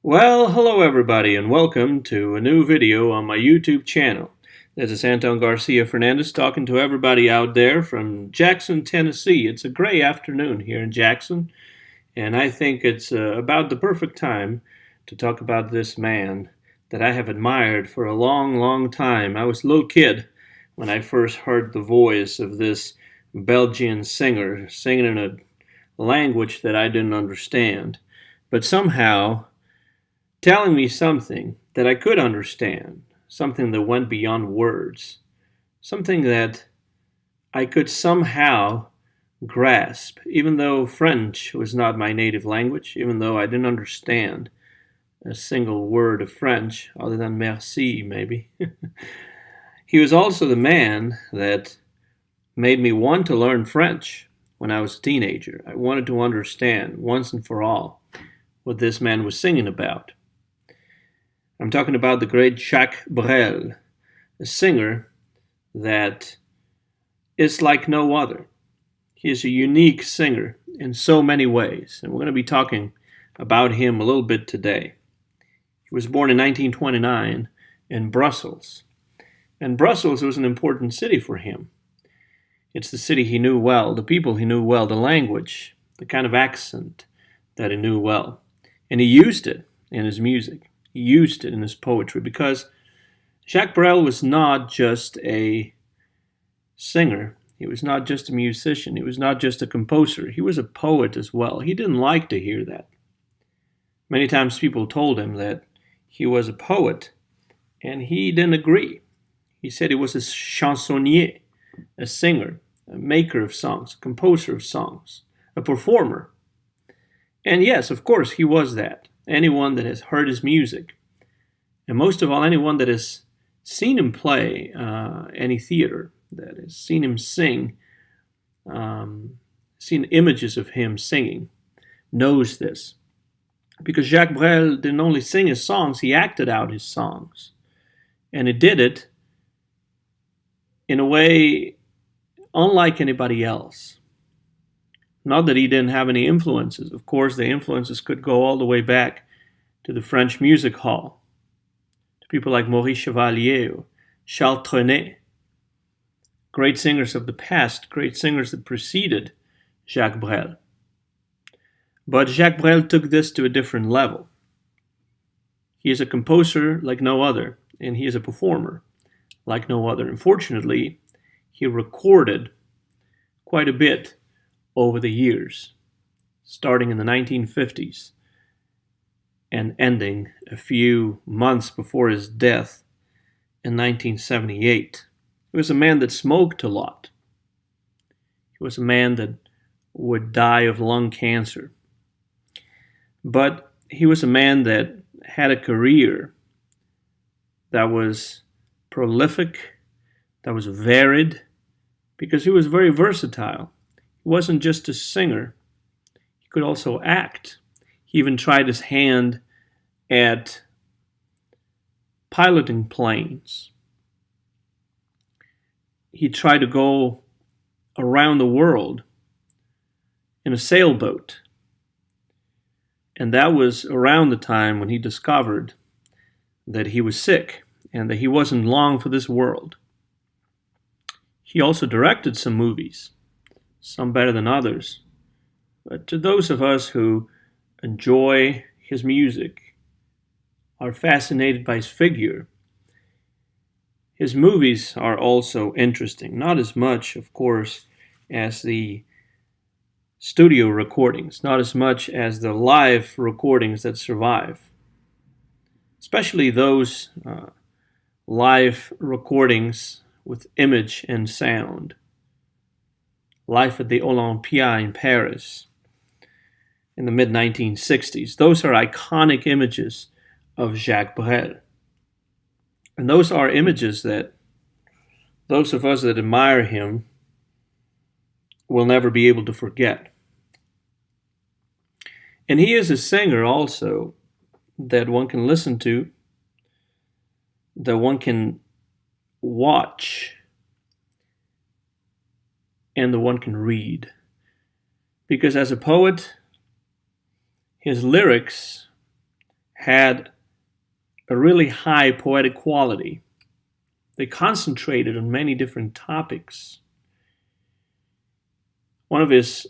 Well, hello everybody and welcome to a new video on my YouTube channel. This is Anton Garcia Fernandez talking to everybody out there from Jackson, Tennessee. It's a gray afternoon here in Jackson, and I think it's about the perfect time to talk about this man that I have admired for a long, long time. I was a little kid when I first heard the voice of this Belgian singer singing in a language that I didn't understand. But somehow telling me something that I could understand, something that went beyond words, something that I could somehow grasp, even though French was not my native language, even though I didn't understand a single word of French, other than merci, maybe. He was also the man that made me want to learn French when I was a teenager. I wanted to understand, once and for all, what this man was singing about. I'm talking about the great Jacques Brel, a singer that is like no other. He is a unique singer in so many ways, and we're going to be talking about him a little bit today. He was born in 1929 in Brussels, and Brussels was an important city for him. It's the city he knew well, the people he knew well, the language, the kind of accent that he knew well, and he used it in his music. He used it in his poetry because Jacques Brel was not just a singer. He was not just a musician. He was not just a composer. He was a poet as well. He didn't like to hear that. Many times people told him that he was a poet, and he didn't agree. He said he was a chansonnier, a singer, a maker of songs, a composer of songs, a performer. And yes, of course, he was that. Anyone that has heard his music, and most of all, anyone that has seen him play any theater, that has seen him sing, seen images of him singing, knows this. Because Jacques Brel didn't only sing his songs, he acted out his songs. And he did it in a way unlike anybody else. Not that he didn't have any influences. Of course, the influences could go all the way back to the French music hall, to people like Maurice Chevalier or Charles Trenet, great singers of the past, great singers that preceded Jacques Brel. But Jacques Brel took this to a different level. He is a composer like no other, and he is a performer like no other. Unfortunately, he recorded quite a bit over the years, starting in the 1950s and ending a few months before his death in 1978. He was a man that smoked a lot. He was a man that would die of lung cancer. But he was a man that had a career that was prolific, that was varied, because he was very versatile. He wasn't just a singer. He could also act. He even tried his hand at piloting planes. He tried to go around the world in a sailboat. And that was around the time when he discovered that he was sick and that he wasn't long for this world. He also directed some movies, some better than others. But to those of us who enjoy his music, are fascinated by his figure, his movies are also interesting. Not as much, of course, as the studio recordings, not as much as the live recordings that survive. Especially those live recordings with image and sound. Live at the Olympia in Paris in the mid-1960s. Those are iconic images of Jacques Brel. And those are images that those of us that admire him will never be able to forget. And he is a singer also that one can listen to, that one can watch, and that one can read. Because as a poet, his lyrics had a really high poetic quality. They concentrated on many different topics. One of his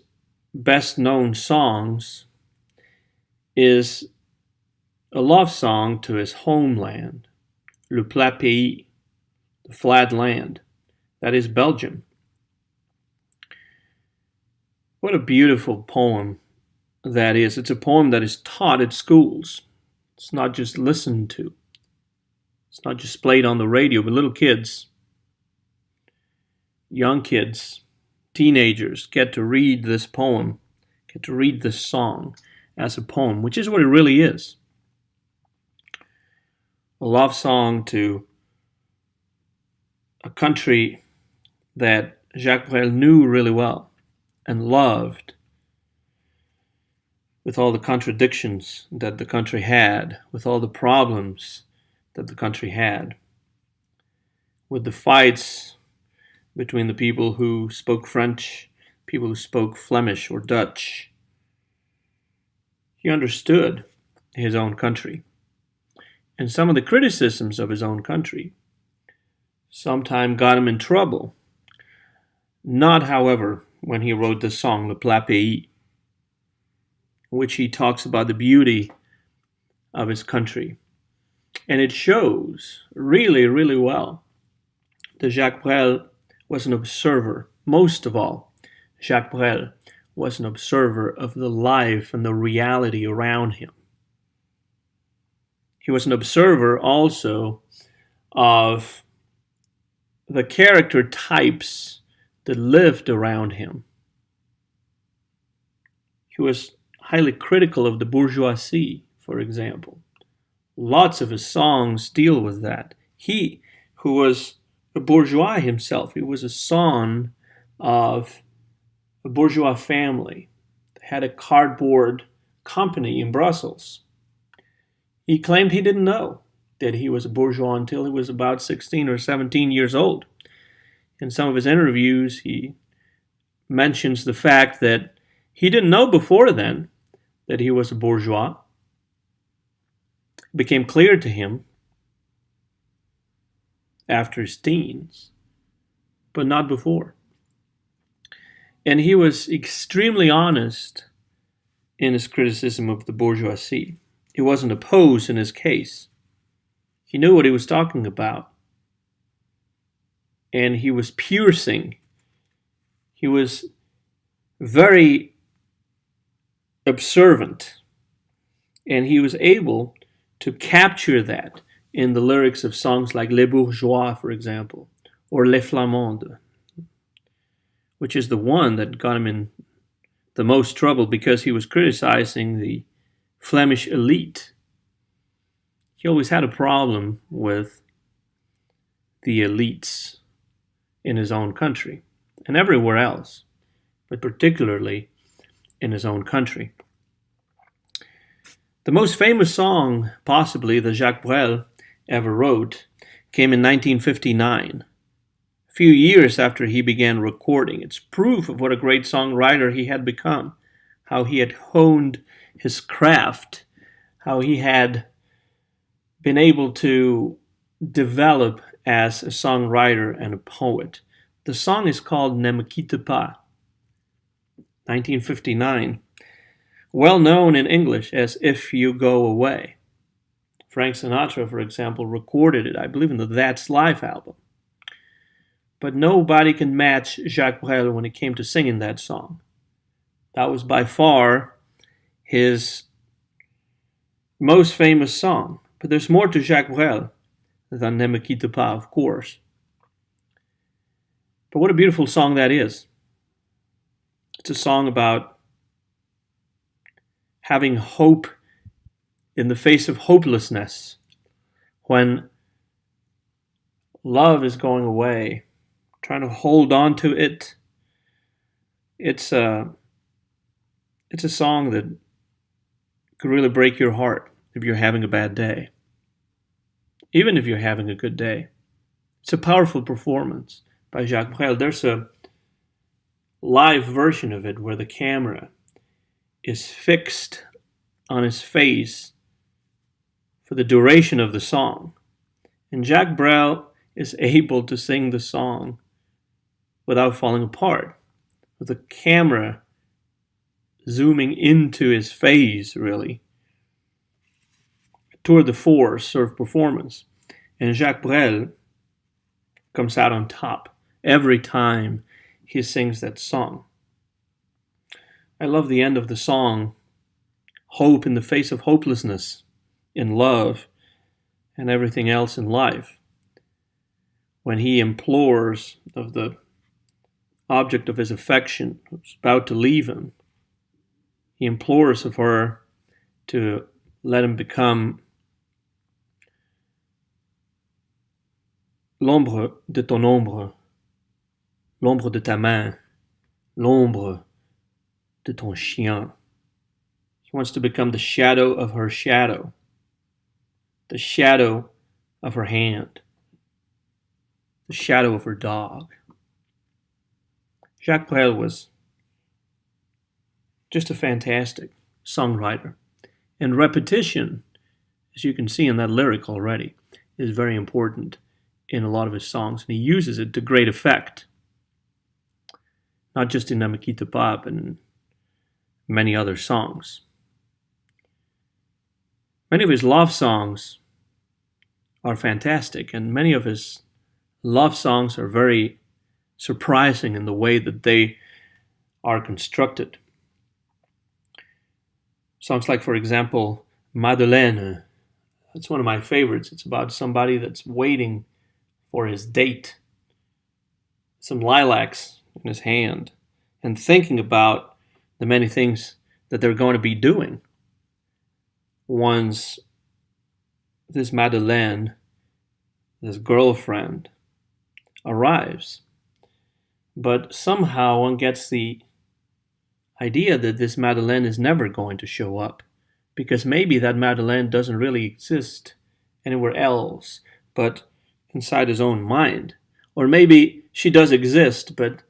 best known songs is a love song to his homeland, Le Plat Pays, the flat land. That is Belgium. What a beautiful poem that is. It's a poem that is taught at schools. It's not just listened to. It's not just played on the radio, but little kids, young kids, teenagers get to read this poem, get to read this song as a poem, which is what it really is. A love song to a country that Jacques Brel knew really well and loved, with all the contradictions that the country had, with all the problems that the country had, with the fights between the people who spoke French, people who spoke Flemish or Dutch. He understood his own country. And some of the criticisms of his own country sometimes got him in trouble. Not, however, when he wrote the song Le Plat Pays, in which he talks about the beauty of his country. And it shows really, really well that Jacques Brel was an observer. Most of all, Jacques Brel was an observer of the life and the reality around him. He was an observer also of the character types that lived around him. He was highly critical of the bourgeoisie, for example. Lots of his songs deal with that. He, who was a bourgeois himself, he was a son of a bourgeois family, had a cardboard company in Brussels. He claimed he didn't know that he was a bourgeois until he was about 16 or 17 years old. In some of his interviews, he mentions the fact that he didn't know before then that he was a bourgeois. It became clear to him after his teens, but not before. And he was extremely honest in his criticism of the bourgeoisie. He wasn't opposed in his case. He knew what he was talking about. And he was piercing. He was very observant. And he was able to capture that in the lyrics of songs like Les Bourgeois, for example, or Les Flamandes, which is the one that got him in the most trouble because he was criticizing the Flemish elite. He always had a problem with the elites in his own country and everywhere else, but particularly in his own country. The most famous song, possibly, that Jacques Brel ever wrote came in 1959, a few years after he began recording. It's proof of what a great songwriter he had become, how he had honed his craft, how he had been able to develop as a songwriter and a poet. The song is called Ne me quitte pas, 1959. Well known in English as If You Go Away. Frank Sinatra, for example, recorded it, I believe, in the That's Life album. But nobody can match Jacques Brel when it came to singing that song. That was by far his most famous song. But there's more to Jacques Brel than Ne me quitte pas, of course. But what a beautiful song that is. It's a song about having hope in the face of hopelessness. When love is going away, trying to hold on to it. It's a song that could really break your heart if you're having a bad day. Even if you're having a good day. It's a powerful performance by Jacques Brel. There's a live version of it where the camera is fixed on his face for the duration of the song. And Jacques Brel is able to sing the song without falling apart, with the camera zooming into his face, really. Tour de force sort of performance. And Jacques Brel comes out on top every time he sings that song. I love the end of the song, hope in the face of hopelessness, in love, and everything else in life. When he implores of the object of his affection who's about to leave him, he implores of her to let him become l'ombre de ton ombre, l'ombre de ta main, l'ombre de ton chien. He wants to become the shadow of her shadow, the shadow of her hand, the shadow of her dog. Jacques Brel was just a fantastic songwriter. And repetition, as you can see in that lyric already, is very important in a lot of his songs. And he uses it to great effect. Not just in Ne me quitte pas, but in many other songs. Many of his love songs are fantastic, and many of his love songs are very surprising in the way that they are constructed. Songs like, for example, Madeleine. That's one of my favorites. It's about somebody that's waiting for his date. Some lilacs in his hand and thinking about the many things that they're going to be doing once this Madeleine, this girlfriend, arrives. But somehow one gets the idea that this Madeleine is never going to show up, because maybe that Madeleine doesn't really exist anywhere else but inside his own mind. Or maybe she does exist, but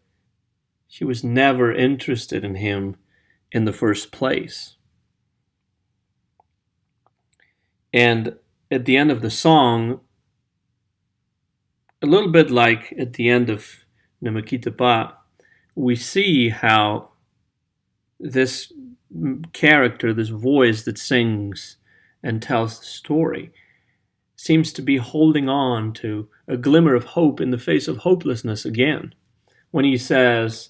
she was never interested in him in the first place. And at the end of the song, a little bit like at the end of Ne me quitte pas, we see how this character, this voice that sings and tells the story, seems to be holding on to a glimmer of hope in the face of hopelessness again. When he says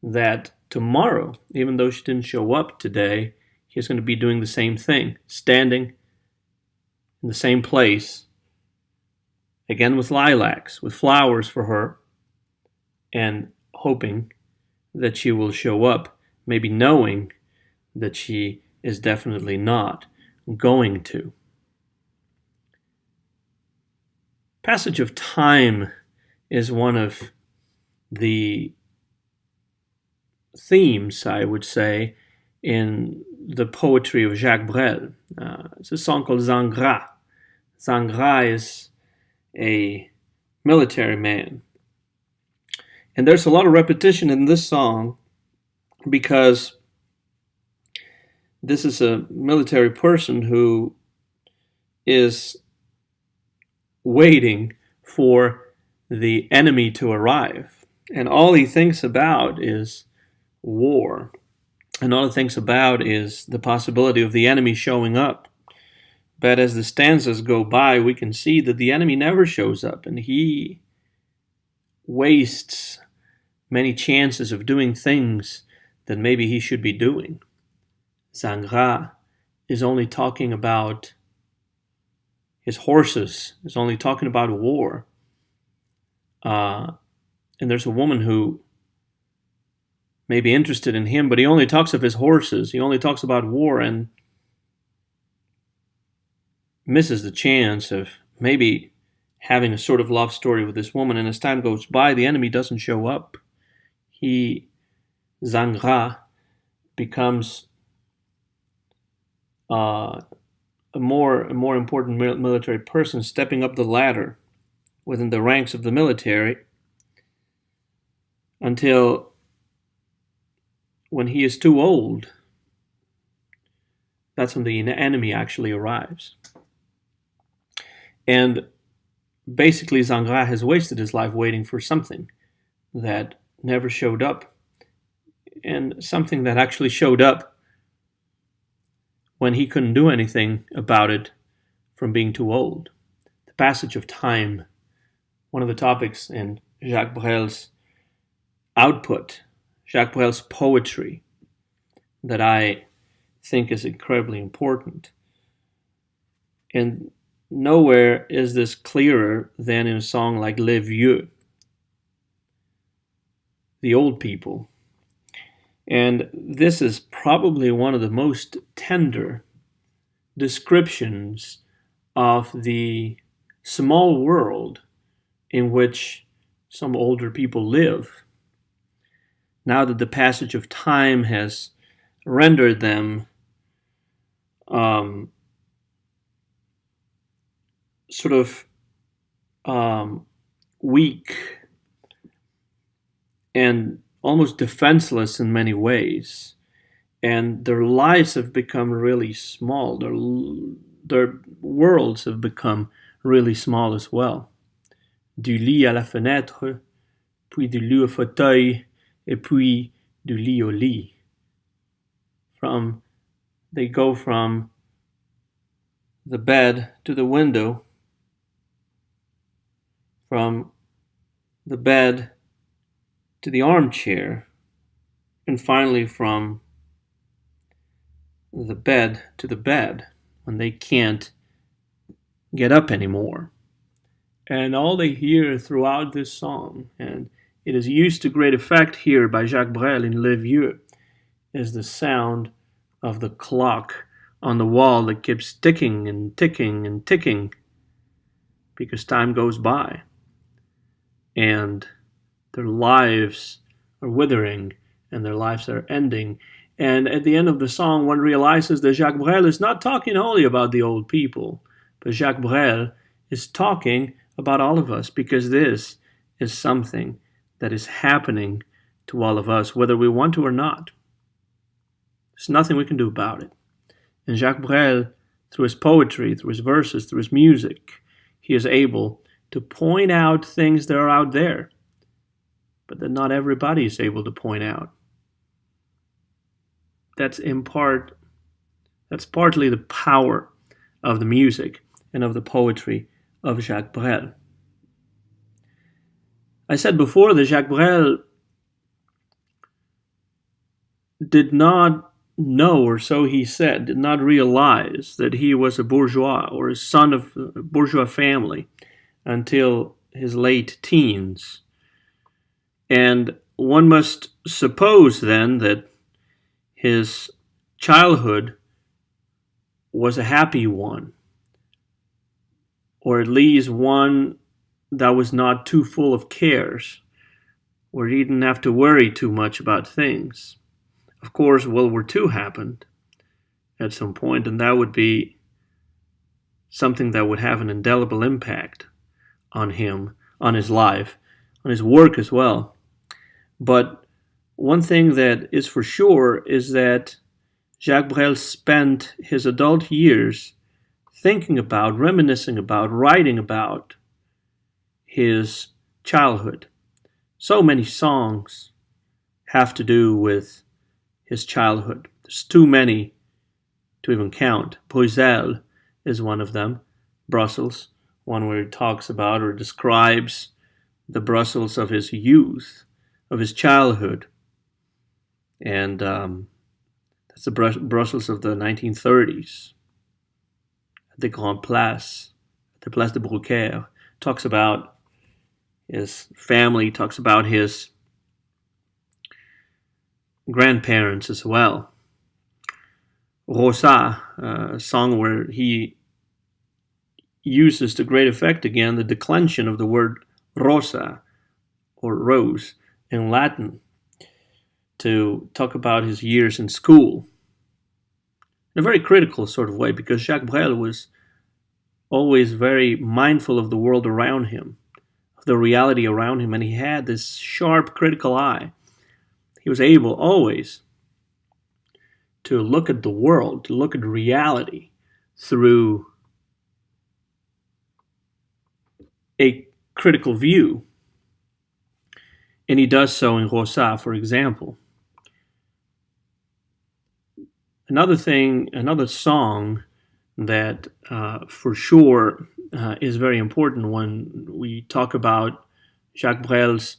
that tomorrow, even though she didn't show up today, he's going to be doing the same thing, standing in the same place, again with lilacs, with flowers for her, and hoping that she will show up, maybe knowing that she is definitely not going to. Passage of time is one of the themes, I would say, in the poetry of Jacques Brel. It's a song called Zangra. Zangra is a military man. And there's a lot of repetition in this song because this is a military person who is waiting for the enemy to arrive. And all he thinks about is war. And all he thinks about is the possibility of the enemy showing up. But as the stanzas go by, we can see that the enemy never shows up, and he wastes many chances of doing things that maybe he should be doing. Zangra is only talking about his horses, is only talking about war. And there's a woman who may be interested in him, but he only talks of his horses. He only talks about war and misses the chance of maybe having a sort of love story with this woman. And as time goes by, the enemy doesn't show up. Zangra, becomes a more important military person, stepping up the ladder within the ranks of the military, until when he is too old, that's when the enemy actually arrives. And basically, Zangra has wasted his life waiting for something that never showed up, and something that actually showed up when he couldn't do anything about it from being too old. The passage of time, one of the topics in Jacques Brel's output, Jacques Brel's poetry, that I think is incredibly important. And nowhere is this clearer than in a song like Les Vieux, the old people. And this is probably one of the most tender descriptions of the small world in which some older people live. Now that the passage of time has rendered them sort of weak and almost defenseless in many ways, and their lives have become really small. Their worlds have become really small as well. Du lit à la fenêtre, puis du lit au fauteuil, et puis du lit au lit. They go from the bed to the window, from the bed to the armchair, and finally from the bed to the bed when they can't get up anymore. And all they hear throughout this song, and it is used to great effect here by Jacques Brel in Les Vieux, is the sound of the clock on the wall that keeps ticking and ticking and ticking because time goes by and their lives are withering and their lives are ending. And at the end of the song, one realizes that Jacques Brel is not talking only about the old people, but Jacques Brel is talking about all of us, because this is something that is happening to all of us, whether we want to or not. There's nothing we can do about it. And Jacques Brel, through his poetry, through his verses, through his music, he is able to point out things that are out there, but that not everybody is able to point out. That's partly the power of the music and of the poetry of Jacques Brel. I said before that Jacques Brel did not know, or so he said, did not realize that he was a bourgeois or a son of a bourgeois family until his late teens. And one must suppose then that his childhood was a happy one, or at least one that was not too full of cares, where he didn't have to worry too much about things. Of course, World War II happened at some point, and that would be something that would have an indelible impact on him, on his life, on his work as well. But one thing that is for sure is that Jacques Brel spent his adult years thinking about, reminiscing about, writing about his childhood. So many songs have to do with his childhood. There's too many to even count. Bruxelles is one of them. Brussels, one where he talks about or describes the Brussels of his youth, of his childhood. And that's the Brussels of the 1930s. At the Grand Place, at the Place de Bruckère. Talks about his family, talks about his grandparents as well. Rosa, a song where he uses to great effect again the declension of the word rosa, or rose, in Latin, to talk about his years in school. In a very critical sort of way, because Jacques Brel was always very mindful of the world around him, of the reality around him, and he had this sharp critical eye. He was able always to look at the world, to look at reality through a critical view. And he does so in Rosa, for example. Another song that for sure is very important when we talk about Jacques Brel's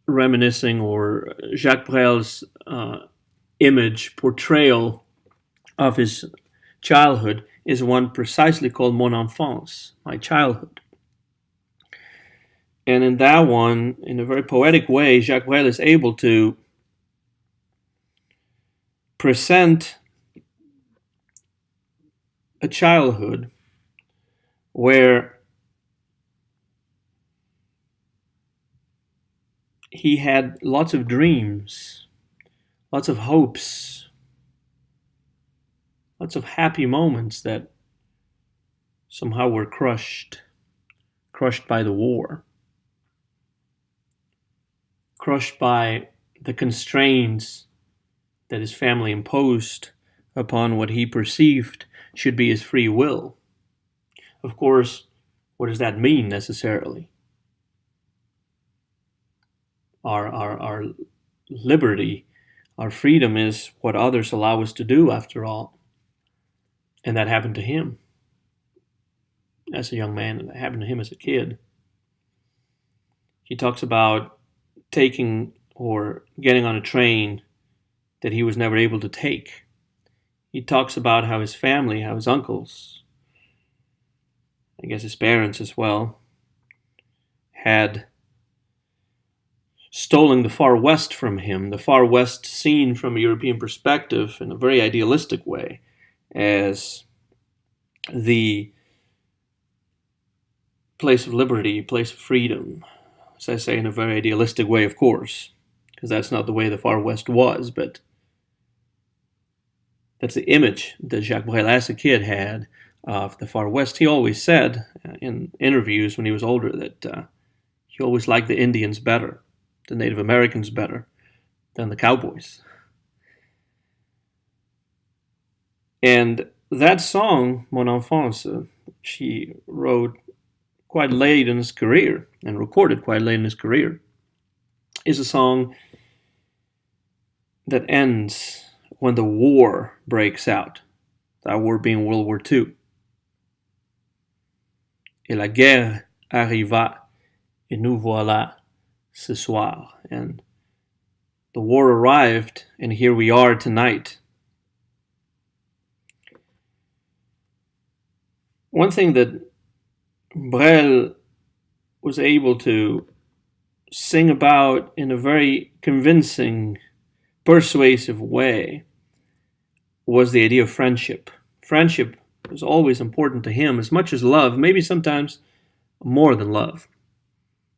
reminiscing, or Jacques Brel's image portrayal of his childhood, is one precisely called Mon Enfance, my childhood. And in that one, in a very poetic way, Jacques Brel is able to present a childhood where he had lots of dreams, lots of hopes, lots of happy moments that somehow were crushed by the war, crushed by the constraints that his family imposed upon what he perceived should be his free will. Of course, what does that mean necessarily? Our liberty, our freedom is what others allow us to do, after all. And that happened to him as a young man, and that happened to him as a kid. He talks about taking or getting on a train that he was never able to take. He talks about how his family, how his uncles, I guess his parents as well, had stolen the Far West from him, the Far West seen from a European perspective in a very idealistic way, as the place of liberty, place of freedom. As I say, in a very idealistic way, of course, because that's not the way the Far West was, but that's the image that Jacques Brel as a kid had of the Far West. He always said in interviews when he was older that he always liked the Indians better, the Native Americans better than the cowboys. And that song, Mon Enfance, which he wrote quite late in his career and recorded quite late in his career, is a song that ends when the war breaks out, that war being World War II. Et la guerre arriva, et nous voilà ce soir. And the war arrived, and here we are tonight. One thing that Brel was able to sing about in a very convincing, persuasive way was the idea of friendship. Friendship was always important to him, as much as love, maybe sometimes more than love.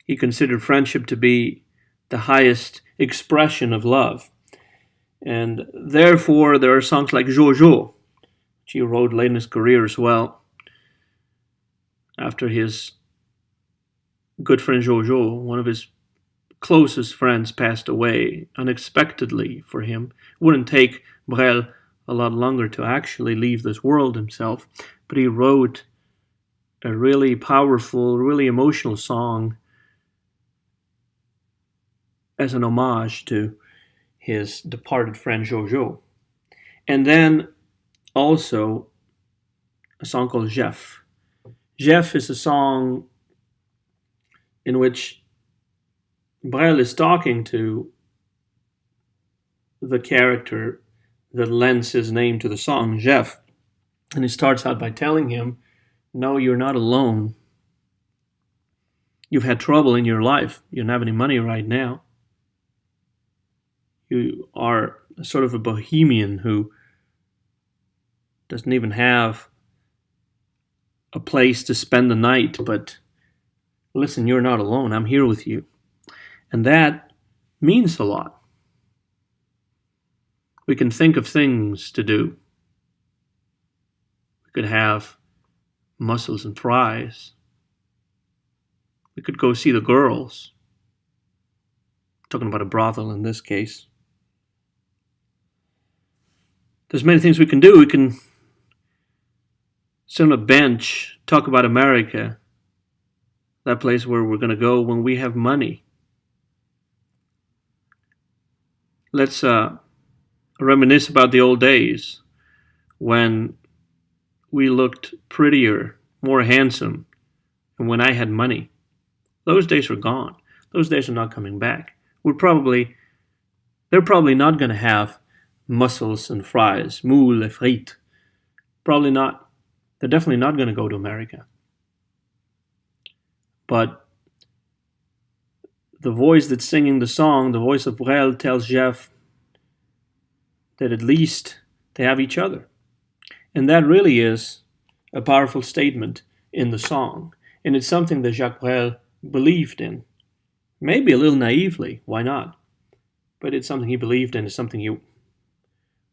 He considered friendship to be the highest expression of love. And therefore, there are songs like Jojo, which he wrote late in his career as well, after his good friend Jojo, one of his closest friends, passed away unexpectedly for him. It wouldn't take Brel a lot longer to actually leave this world himself, but he wrote a really powerful, really emotional song as an homage to his departed friend Jojo. And then also a song called Jeff. Jeff is a song in which Brel is talking to the character that lends his name to the song, Jeff. And he starts out by telling him, no, you're not alone. You've had trouble in your life. You don't have any money right now. You are sort of a bohemian who doesn't even have a place to spend the night, but listen, you're not alone. I'm here with you. And that means a lot. We can think of things to do. We could have mussels and fries. We could go see the girls. I'm talking about a brothel in this case. There's many things we can do. We can sit on a bench, talk about America, that place where we're going to go when we have money. Let's reminisce about the old days when we looked prettier, more handsome, and when I had money. Those days are gone. Those days are not coming back. They're probably not going to have mussels and fries, moules et frites. Probably not. They're definitely not going to go to America. But the voice that's singing the song, the voice of Brel, tells Jeff that at least they have each other. And that really is a powerful statement in the song. And it's something that Jacques Brel believed in. Maybe a little naively, why not? But it's something he believed in, it's something he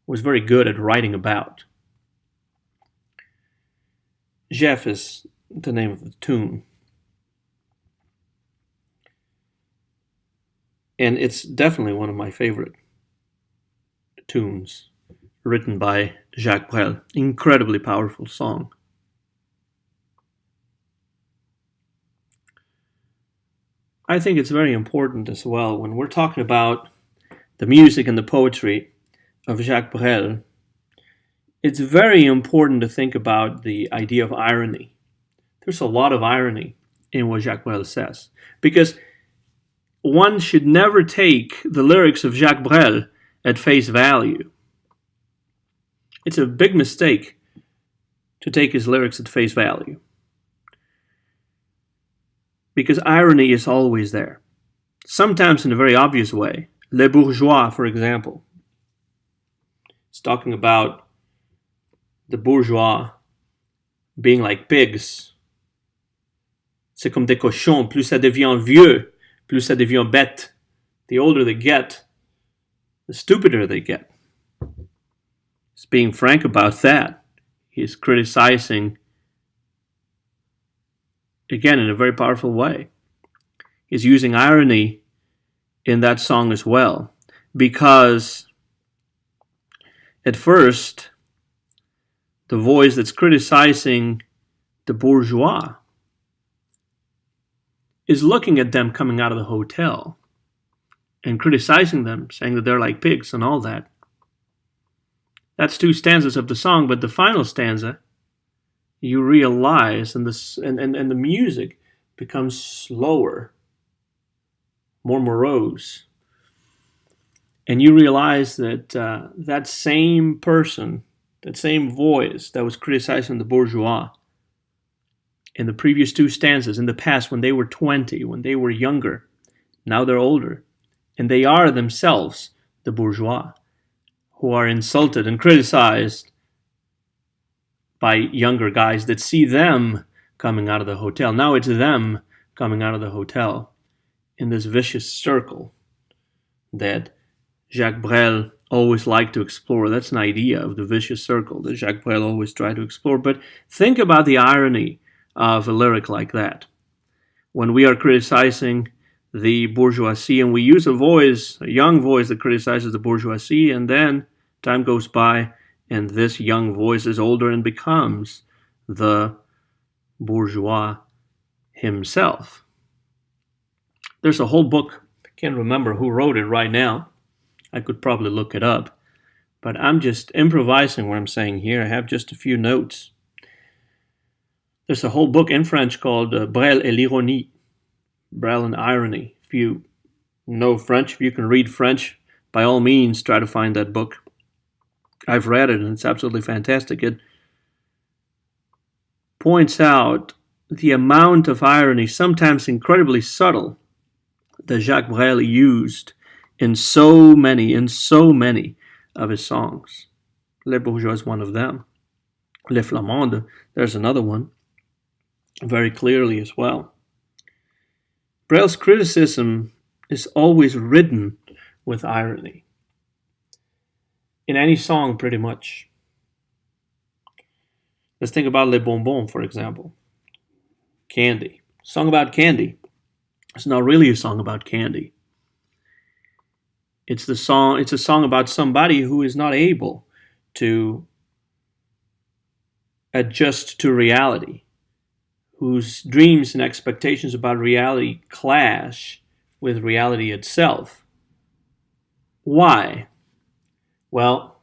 was very good at writing about. Jeff is the name of the tune. And it's definitely one of my favorite tunes written by Jacques Brel. Incredibly powerful song. I think it's very important as well when we're talking about the music and the poetry of Jacques Brel. It's very important to think about the idea of irony. There's a lot of irony in what Jacques Brel says, because one should never take the lyrics of Jacques Brel at face value. It's a big mistake to take his lyrics at face value, because irony is always there, sometimes in a very obvious way. Les Bourgeois, for example. It's talking about the bourgeois being like pigs. C'est comme des cochons. Plus ça devient vieux, plus ça devient bête. The older they get, the stupider they get. He's being frank about that. He's criticizing, again, in a very powerful way. He's using irony in that song as well, because at first, the voice that's criticizing the bourgeois is looking at them coming out of the hotel and criticizing them, saying that they're like pigs and all that. That's 2 stanzas of the song, but the final stanza, you realize, and the music becomes slower, more morose. And you realize that that same person, that same voice that was criticizing the bourgeois in the previous 2 stanzas, in the past when they were 20, when they were younger, now they're older. And they are themselves the bourgeois, who are insulted and criticized by younger guys that see them coming out of the hotel. Now it's them coming out of the hotel in this vicious circle that Jacques Brel always liked to explore. That's an idea of the vicious circle that Jacques Brel always tried to explore. But think about the irony of a lyric like that. When we are criticizing the bourgeoisie and we use a voice, a young voice that criticizes the bourgeoisie, and then time goes by and this young voice is older and becomes the bourgeois himself. There's a whole book, I can't remember who wrote it right now. I could probably look it up, but I'm just improvising what I'm saying here. I have just a few notes. There's a whole book in French called Brel et l'ironie, Brel and irony. If you know French, if you can read French, by all means try to find that book. I've read it and it's absolutely fantastic. It points out the amount of irony, sometimes incredibly subtle, that Jacques Brel used in so many of his songs. Les Bourgeois is one of them. Les Flamandes, there's another one, very clearly as well. Brel's criticism is always ridden with irony. In any song, pretty much. Let's think about Les Bonbons, for example. Candy. Song about candy. It's not really a song about candy. It's a song about somebody who is not able to adjust to reality, whose dreams and expectations about reality clash with reality itself. Why? Well,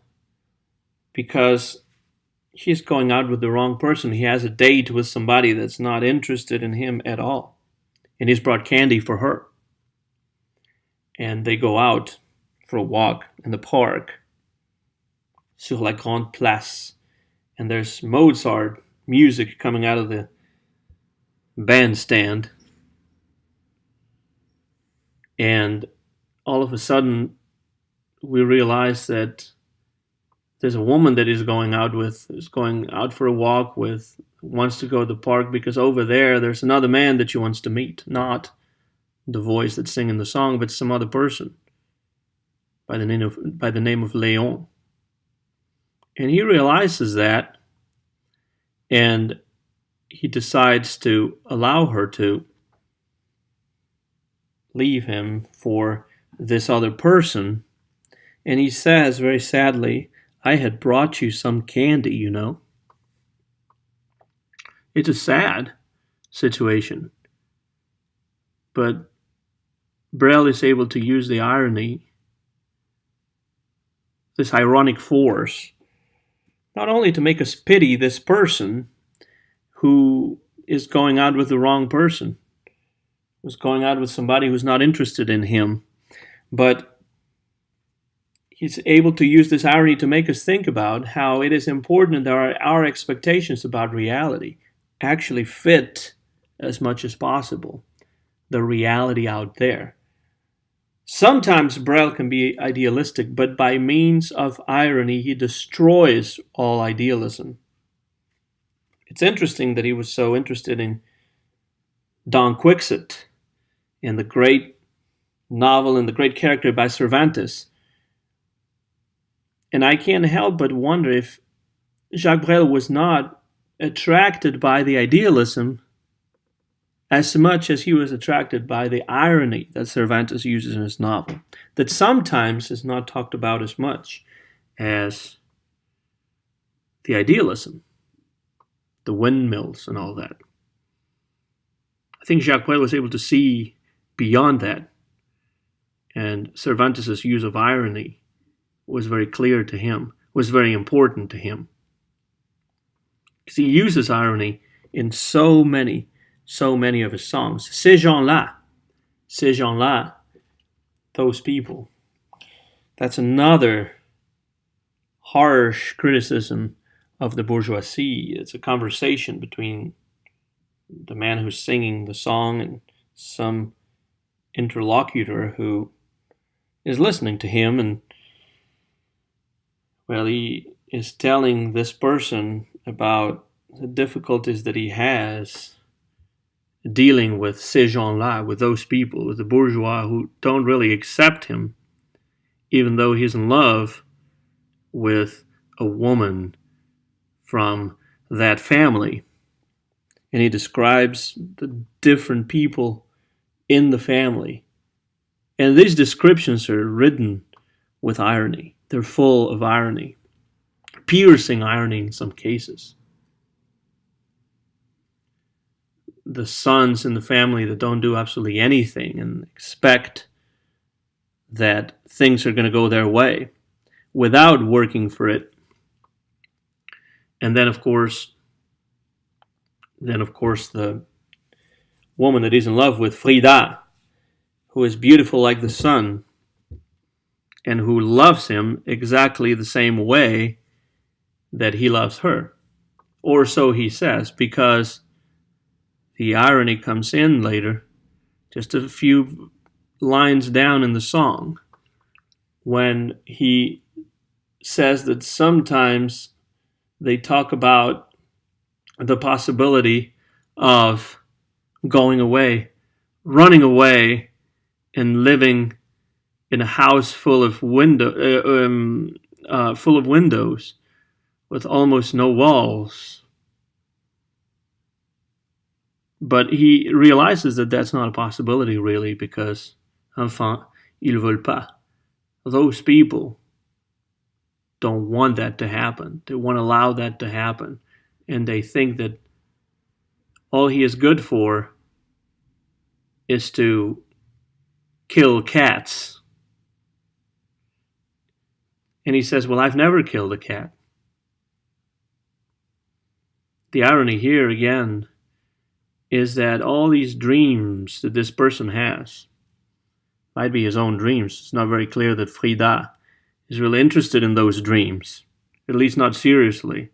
because he's going out with the wrong person. He has a date with somebody that's not interested in him at all. And he's brought candy for her. And they go out for a walk in the park, sur la grande place. And there's Mozart music coming out of the bandstand. And all of a sudden, we realize that there's a woman that is going out for a walk with, wants to go to the park because over there's another man that she wants to meet. Not the voice that's singing the song, but some other person by the name of Léon. And he realizes that, and he decides to allow her to leave him for this other person. And he says very sadly, "I had brought you some candy, you know." It's a sad situation. But Brel is able to use the irony, this ironic force, not only to make us pity this person who is going out with the wrong person, who's going out with somebody who's not interested in him, but he's able to use this irony to make us think about how it is important that our expectations about reality actually fit as much as possible the reality out there. Sometimes Brel can be idealistic, but by means of irony, he destroys all idealism. It's interesting that he was so interested in Don Quixote, in the great novel and the great character by Cervantes. And I can't help but wonder if Jacques Brel was not attracted by the idealism as much as he was attracted by the irony that Cervantes uses in his novel, that sometimes is not talked about as much as the idealism, the windmills and all that. I think Jacques Brel was able to see beyond that, and Cervantes' use of irony was very clear to him, was very important to him. Because he uses irony in so many of his songs. Ces gens-là, those people. That's another harsh criticism of the bourgeoisie. It's a conversation between the man who's singing the song and some interlocutor who is listening to him, and well, he is telling this person about the difficulties that he has dealing with ces gens-là, with those people, with the bourgeois who don't really accept him, even though he's in love with a woman from that family. And he describes the different people in the family. And these descriptions are written with irony. They're full of irony, piercing irony in some cases. The sons in the family that don't do absolutely anything and expect that things are going to go their way without working for it. And then, of course, the woman that he's in love with, Frida, who is beautiful like the sun and who loves him exactly the same way that he loves her. Or so he says, because the irony comes in later, just a few lines down in the song, when he says that sometimes they talk about the possibility of going away, running away, and living in a house full of windows, with almost no walls. But he realizes that that's not a possibility, really, because, enfin, ils veulent pas. Those people don't want that to happen. They won't allow that to happen. and they think that all he is good for is to kill cats. And he says, well, I've never killed a cat. The irony here, again, is that all these dreams that this person has might be his own dreams. It's not very clear that Frida is really interested in those dreams, at least not seriously.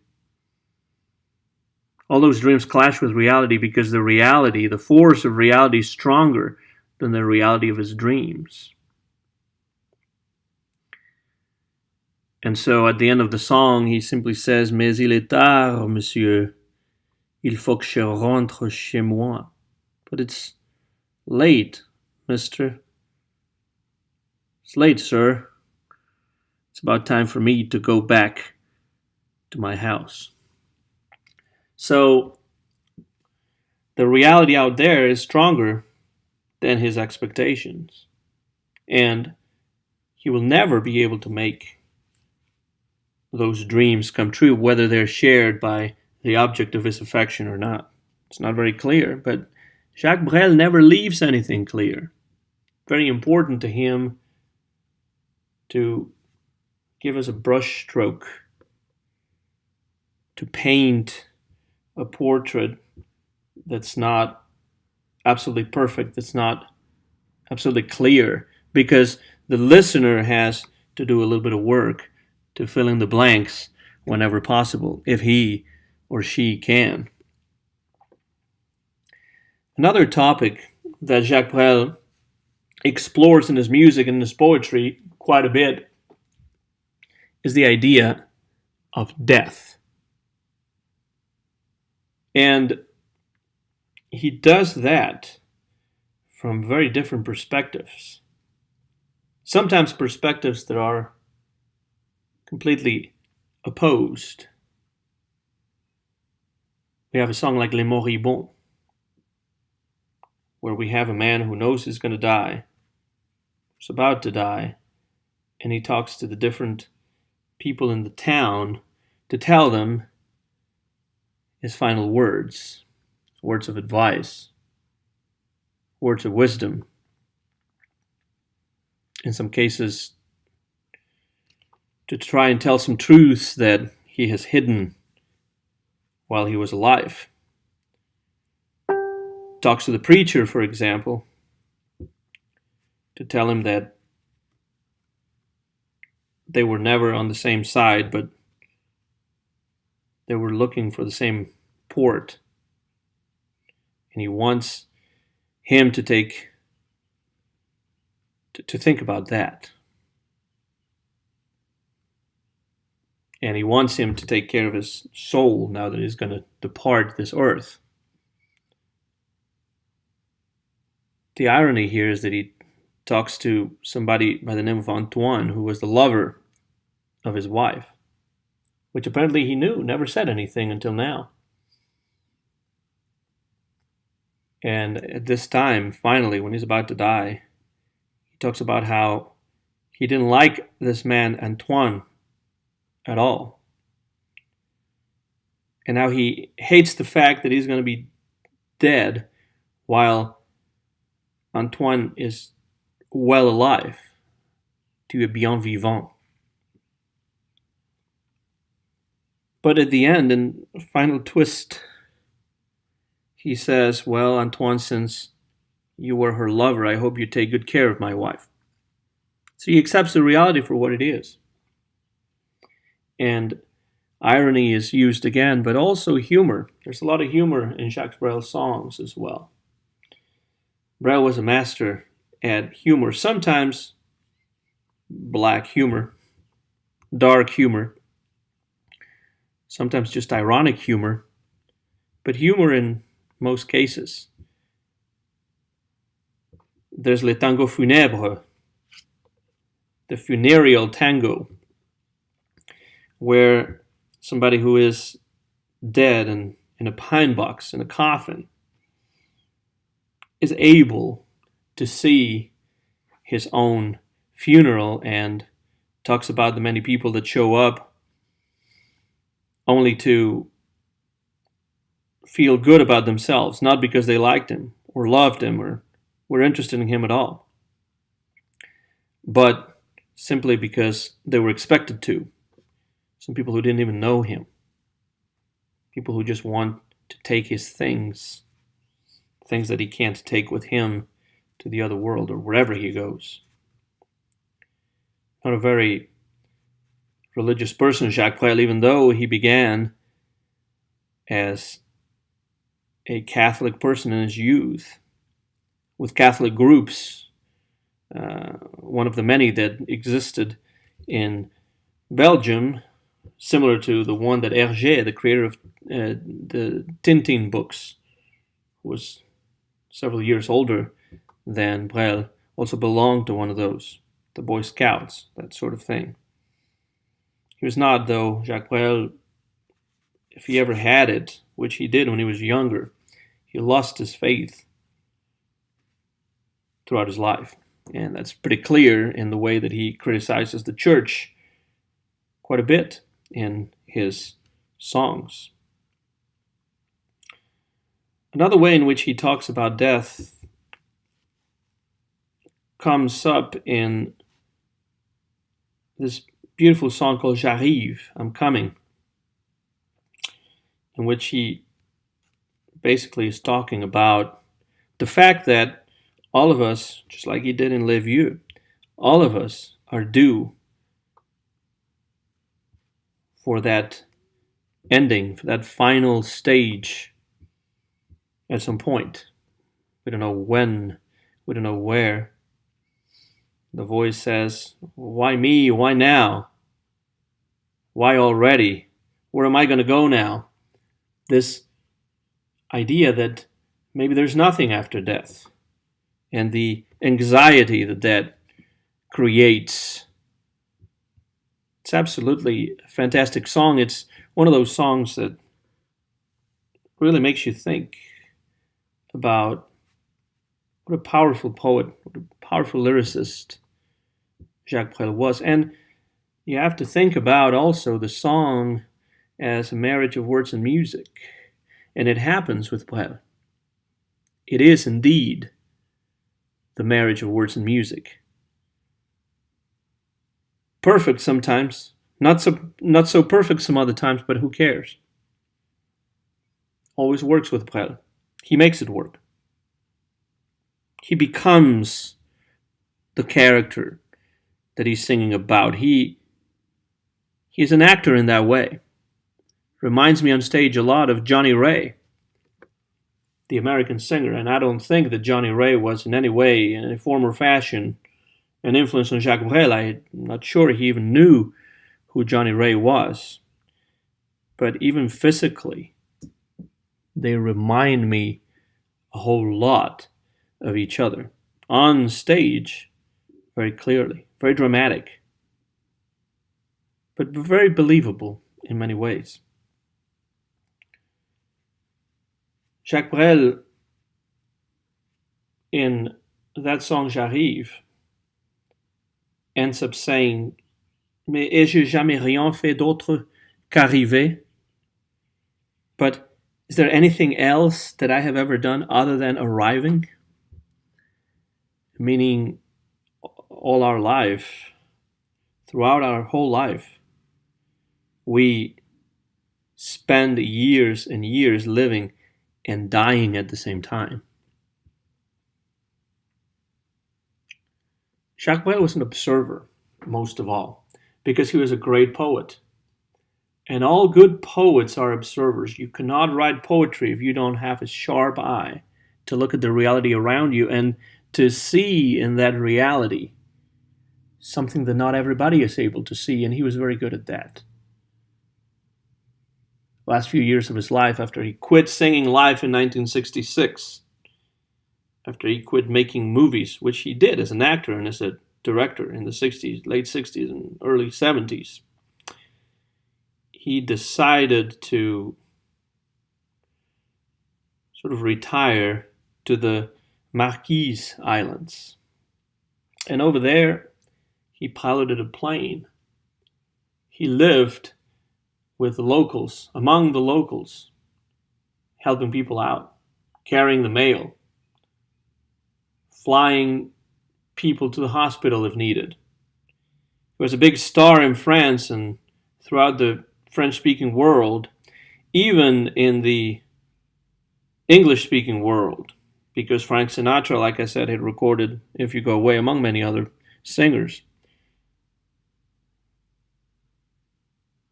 All those dreams clash with reality because the force of reality is stronger than the reality of his dreams. And so at the end of the song, he simply says, Mais il est tard, monsieur. Il faut que je rentre chez moi. But it's late, mister. It's late, sir. It's about time for me to go back to my house. So the reality out there is stronger than his expectations. And he will never be able to make those dreams come true, whether they're shared by the object of his affection or not. It's not very clear, but Jacques Brel never leaves anything clear. Very important to him to give us a brush stroke, to paint a portrait that's not absolutely perfect, that's not absolutely clear, because the listener has to do a little bit of work to fill in the blanks whenever possible, if he or she can. Another topic that Jacques Brel explores in his music and his poetry quite a bit is the idea of death. And he does that from very different perspectives. Sometimes perspectives that are completely opposed. We have a song like Les Moribonds, where we have a man who knows he's going to die, who's about to die, and he talks to the different people in the town to tell them his final words, words of advice, words of wisdom. In some cases, to try and tell some truths that he has hidden while he was alive. Talks to the preacher, for example, to tell him that they were never on the same side, but they were looking for the same port. And he wants him to think about that. And he wants him to take care of his soul now that he's going to depart this earth. The irony here is that he talks to somebody by the name of Antoine, who was the lover of his wife, which apparently he knew, never said anything until now. And at this time, finally, when he's about to die, he talks about how he didn't like this man, Antoine, at all. And how he hates the fact that he's going to be dead while Antoine is well alive. Tu es bien vivant. But at the end, in a final twist, he says, well, Antoine, since you were her lover, I hope you take good care of my wife. So he accepts the reality for what it is. And irony is used again, but also humor. There's a lot of humor in Jacques Brel's songs as well. Brel was a master at humor, sometimes black humor, dark humor, sometimes just ironic humor, but humor in most cases. There's Le Tango Funèbre, the funereal tango, where somebody who is dead and in a pine box, in a coffin, is able to see his own funeral and talks about the many people that show up only to feel good about themselves, not because they liked him or loved him or were interested in him at all, but simply because they were expected to. Some people who didn't even know him, people who just want to take his things that he can't take with him to the other world or wherever he goes. Not a very religious person, Jacques Brel, even though he began as a Catholic person in his youth, with Catholic groups, one of the many that existed in Belgium, similar to the one that Hergé, the creator of the Tintin books, was several years older than Brel, also belonged to one of those, the Boy Scouts, that sort of thing. He was not, though, Jacques Brel, if he ever had it, which he did when he was younger, he lost his faith throughout his life. And that's pretty clear in the way that he criticizes the church quite a bit in his songs. Another way in which he talks about death comes up in this beautiful song called J'arrive, I'm Coming, in which he basically is talking about the fact that all of us, just like he did in Les Vieux, all of us are due for that ending, for that final stage at some point. We don't know when, we don't know where. The voice says, why me? Why now? Why already? Where am I going to go now? This idea that maybe there's nothing after death, and the anxiety that that creates. It's absolutely a fantastic song. It's one of those songs that really makes you think about what a powerful poet, what a powerful lyricist Jacques Brel was. And you have to think about also the song as a marriage of words and music. And it happens with Brel. It is indeed the marriage of words and music. Perfect sometimes, not so perfect some other times, but who cares? Always works with Brel. He makes it work. He becomes the character that he's singing about. He's an actor in that way. Reminds me on stage a lot of Johnny Ray, the American singer. And I don't think that Johnny Ray was in any way, in any form or fashion, an influence on Jacques Brel. I'm not sure he even knew who Johnny Ray was. But even physically, they remind me a whole lot of each other. On stage, very clearly, very dramatic, but very believable in many ways. Jacques Brel, in that song J'arrive, ends up saying, Mais ai-je jamais rien fait d'autre qu'arriver? But is there anything else that I have ever done other than arriving? Meaning, all our life, throughout our whole life, we spend years and years living and dying at the same time. Jacques Brel was an observer, most of all, because he was a great poet. And all good poets are observers. You cannot write poetry if you don't have a sharp eye to look at the reality around you and to see in that reality something that not everybody is able to see, and he was very good at that. Last few years of his life, after he quit singing live in 1966, after he quit making movies, which he did as an actor and as a director in the 60s, late 60s and early 70s, he decided to sort of retire to the Marquise Islands. And over there, he piloted a plane. He lived with the locals, among the locals, helping people out, carrying the mail, flying people to the hospital if needed. He was a big star in France and throughout the French-speaking world, even in the English-speaking world, because Frank Sinatra, like I said, had recorded If You Go Away, among many other singers.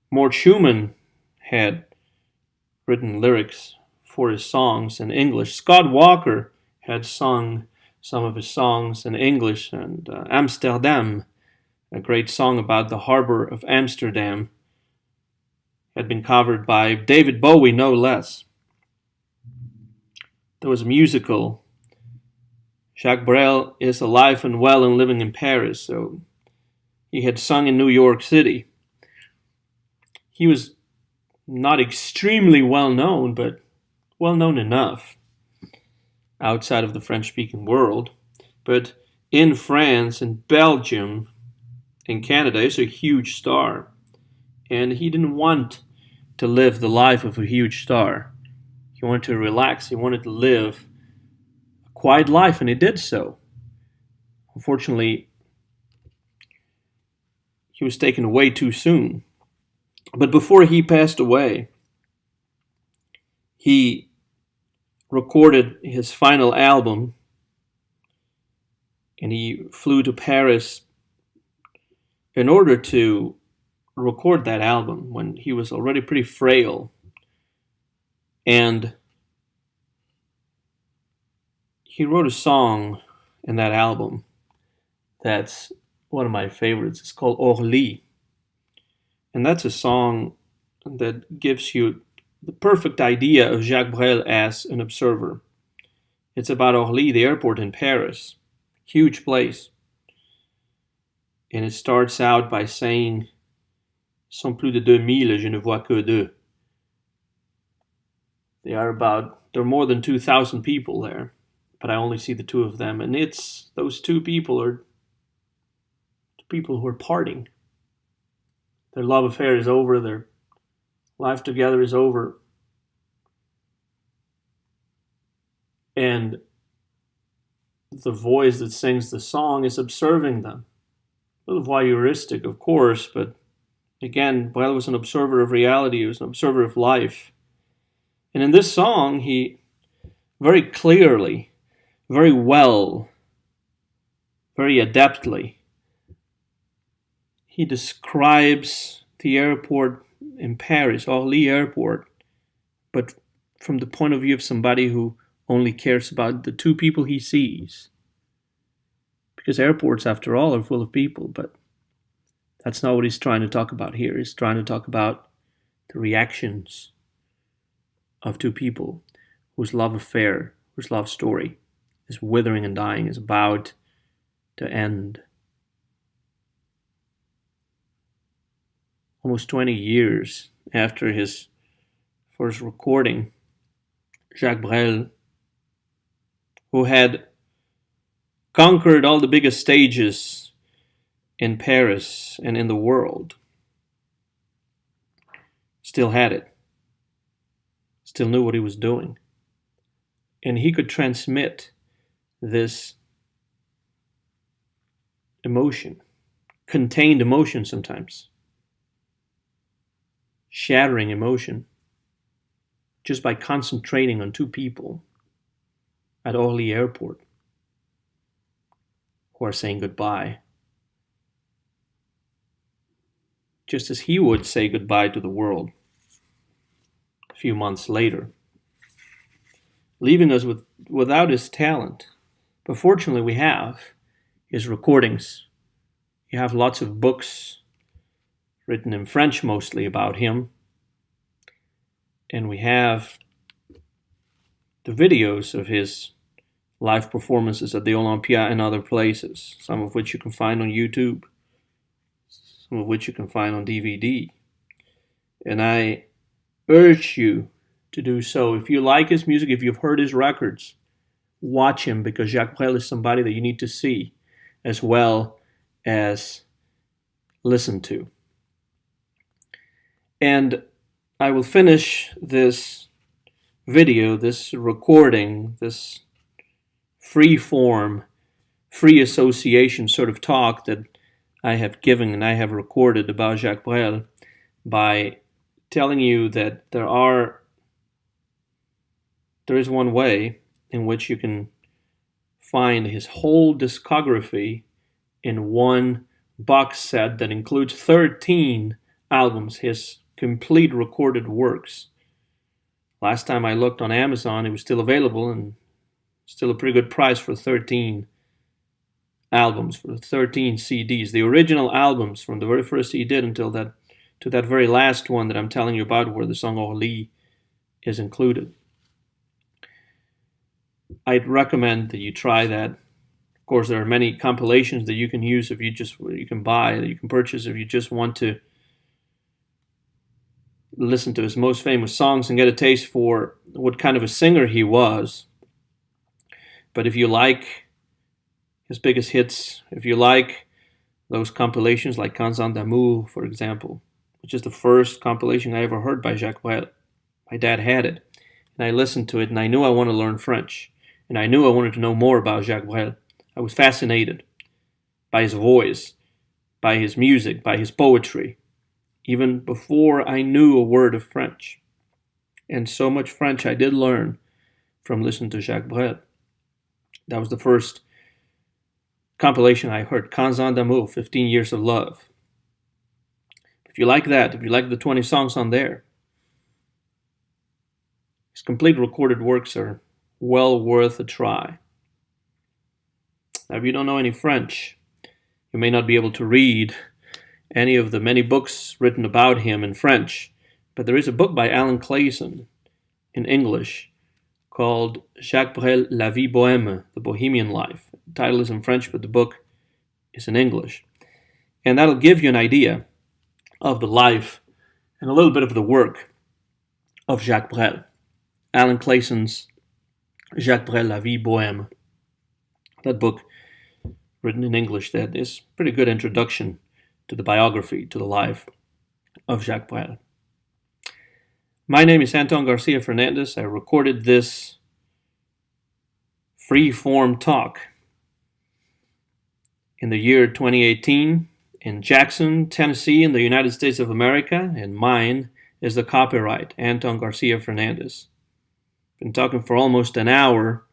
Mort Schumann had written lyrics for his songs in English. Scott Walker had sung some of his songs in English, and Amsterdam, a great song about the harbor of Amsterdam, had been covered by David Bowie, no less. There was a musical. Jacques Brel is alive and well and living in Paris, so he had sung in New York City. He was not extremely well known, but well known enough outside of the French-speaking world. But in France, in Belgium, in Canada, he's a huge star. And he didn't want to live the life of a huge star. He wanted to relax. He wanted to live a quiet life, and he did so. Unfortunately, he was taken away too soon. But before he passed away, he recorded his final album, and he flew to Paris in order to record that album when he was already pretty frail. And he wrote a song in that album that's one of my favorites. It's called Orly. And that's a song that gives you the perfect idea of Jacques Brel as an observer. It's about Orly, the airport in Paris. Huge place. And it starts out by saying, "Sont plus de 2000, je ne vois que deux." There are more than 2,000 people there, but I only see the two of them. And those two people are the people who are parting. Their love affair is over, their life together is over. And the voice that sings the song is observing them. A little voyeuristic, of course, but again, Brel was an observer of reality, he was an observer of life. And in this song, he very clearly, very well, very adeptly, he describes the airport in Paris, Orly Airport, but from the point of view of somebody who only cares about the two people he sees. Because airports, after all, are full of people, but that's not what he's trying to talk about here. He's trying to talk about the reactions of two people whose love affair, whose love story is withering and dying, is about to end. Almost 20 years after his first recording, Jacques Brel, who had conquered all the biggest stages in Paris and in the world, still had it, still knew what he was doing. And he could transmit this emotion, contained emotion sometimes, shattering emotion, just by concentrating on two people at Orly Airport who are saying goodbye, just as he would say goodbye to the world a few months later, leaving us without his talent. But fortunately, we have his recordings. You have lots of books written in French mostly about him. And we have the videos of his live performances at the Olympia and other places, some of which you can find on YouTube, some of which you can find on DVD. And I urge you to do so. If you like his music, if you've heard his records, watch him, because Jacques Brel is somebody that you need to see as well as listen to. And I will finish this video, this recording, this free form, free association sort of talk that I have given and I have recorded about Jacques Brel by telling you that there is one way in which you can find his whole discography in one box set that includes 13 albums, his complete recorded works. Last time I looked on Amazon, it was still available and still a pretty good price for 13 albums, for 13 CDs. The original albums from the very first he did until that to that very last one that I'm telling you about, where the song Orly is included. I'd recommend that you try that. Of course, there are many compilations that you can use if you can buy, that you can purchase if you just want to listen to his most famous songs and get a taste for what kind of a singer he was. But if you like his biggest hits, if you like those compilations like Canzone d'Amour, for example, which is the first compilation I ever heard by Jacques Brel. My dad had it, and I listened to it, and I knew I wanted to learn French, and I knew I wanted to know more about Jacques Brel. I was fascinated by his voice, by his music, by his poetry, even before I knew a word of French. And so much French I did learn from listening to Jacques Brel. That was the first compilation I heard, Canzone d'Amour, 15 Years of Love. If you like that, if you like the 20 songs on there, his complete recorded works are well worth a try. Now, if you don't know any French, you may not be able to read any of the many books written about him in French, but there is a book by Alan Clayson in English called Jacques Brel, La Vie Bohème, The Bohemian Life. The title is in French, but the book is in English. And that'll give you an idea of the life and a little bit of the work of Jacques Brel. Alan Clayson's Jacques Brel, La Vie Bohème. That book, written in English, that is a pretty good introduction to the biography, to the life of Jacques Brel. My name is Anton Garcia Fernandez. I recorded this free-form talk in the year 2018 in Jackson, Tennessee, in the United States of America, and mine is the copyright, Anton Garcia Fernandez. Been talking for almost an hour,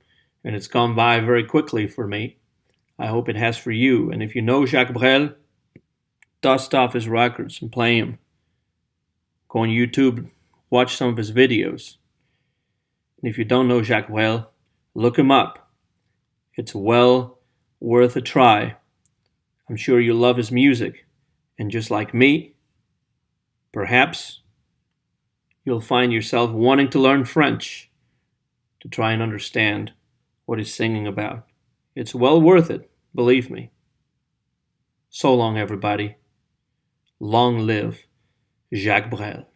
and it's gone by very quickly for me. I hope it has for you. And if you know Jacques Brel, dust off his records and play him. Go on YouTube, watch some of his videos. And if you don't know Jacques Brel, look him up. It's well worth a try. I'm sure you love his music. And just like me, perhaps you'll find yourself wanting to learn French to try and understand what he's singing about. It's well worth it, believe me. So long, everybody. Long live Jacques Brel.